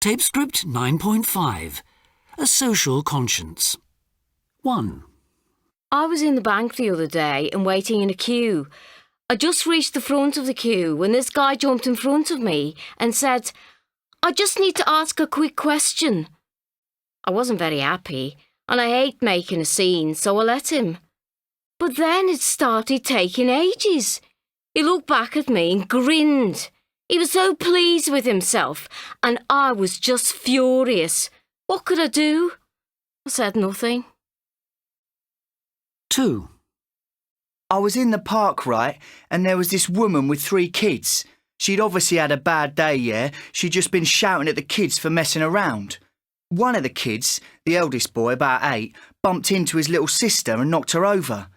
Tape script 9.5. A social conscience. 1. I was in the bank the other day and waiting in a queue. I just reached the front of the queue when this guy jumped in front of me and said, "I just need to ask a quick question." I wasn't very happy, and I hate making a scene, so I let him. But then it started taking ages. He looked back at me and grinned. He was so pleased with himself, and I was just furious. What could I do? I said nothing. 2. I was in the park, right, and there was this woman with 3 kids. She'd obviously had a bad day, yeah? She'd just been shouting at the kids for messing around. One of the kids, the eldest boy, about 8, bumped into his little sister and knocked her over.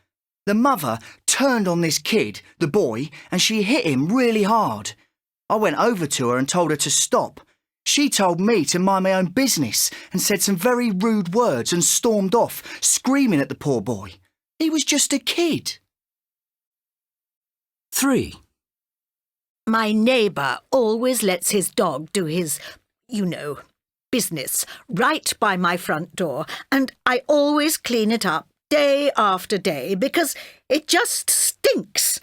The mother turned on this kid, the boy, and she hit him really hard. I went over to her and told her to stop. She told me to mind my own business and said some very rude words and stormed off, screaming at the poor boy. He was just a kid. 3. My neighbour always lets his dog do his, business right by my front door, and I always clean it up day after day because it just stinks.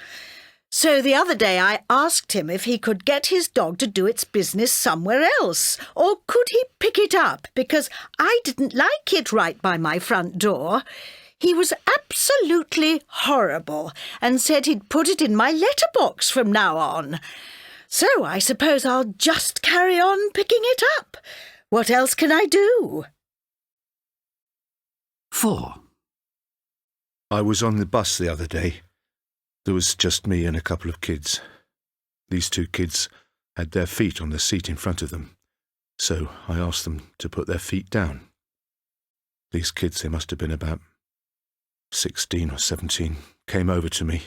So the other day I asked him if he could get his dog to do its business somewhere else, or could he pick it up because I didn't like it right by my front door. He was absolutely horrible and said he'd put it in my letterbox from now on. So I suppose I'll just carry on picking it up. What else can I do? 4. I was on the bus the other day. There was just me and a couple of kids. These 2 kids had their feet on the seat in front of them, so I asked them to put their feet down. These kids, they must have been about 16 or 17, came over to me,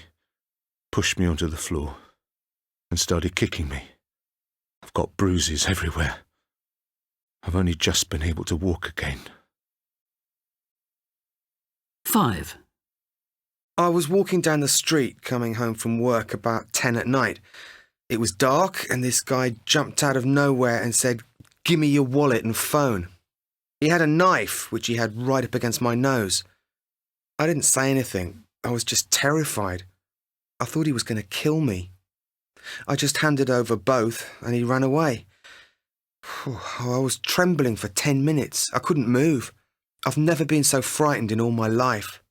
pushed me onto the floor, and started kicking me. I've got bruises everywhere. I've only just been able to walk again. 5. I was walking down the street coming home from work about 10 at night. It was dark and this guy jumped out of nowhere and said, "Give me your wallet and phone." He had a knife which he had right up against my nose. I didn't say anything. I was just terrified. I thought he was going to kill me. I just handed over both and he ran away. I was trembling for 10 minutes. I couldn't move. I've never been so frightened in all my life.